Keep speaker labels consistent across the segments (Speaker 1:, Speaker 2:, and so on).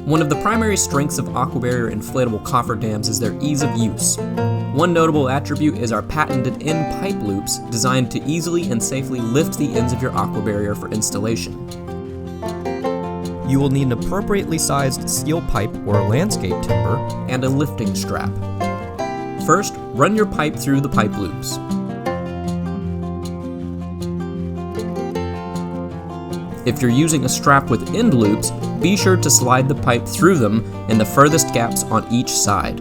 Speaker 1: One of the primary strengths of Aqua-Barrier inflatable cofferdams is their ease of use. One notable attribute is our patented end pipe loops designed to easily and safely lift the ends of your Aqua-Barrier for installation. You will need an appropriately sized steel pipe or landscape timber and a lifting strap. First, run your pipe through the pipe loops. If you're using a strap with end loops, be sure to slide the pipe through them in the furthest gaps on each side.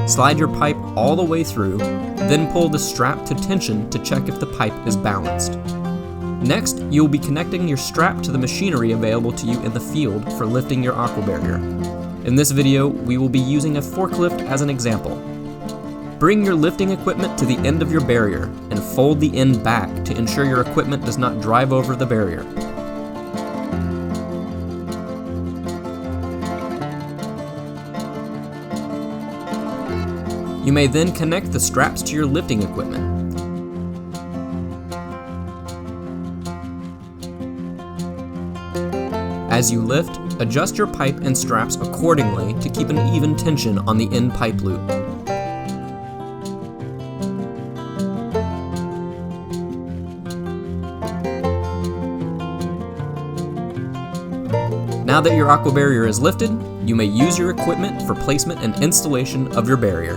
Speaker 1: Slide your pipe all the way through, then pull the strap to tension to check if the pipe is balanced. Next, you will be connecting your strap to the machinery available to you in the field for lifting your Aqua-Barrier. In this video, we will be using a forklift as an example. Bring your lifting equipment to the end of your barrier and fold the end back to ensure your equipment does not drive over the barrier. You may then connect the straps to your lifting equipment. As you lift, adjust your pipe and straps accordingly to keep an even tension on the end pipe loop. Now that your Aqua-Barrier is lifted, you may use your equipment for placement and installation of your barrier.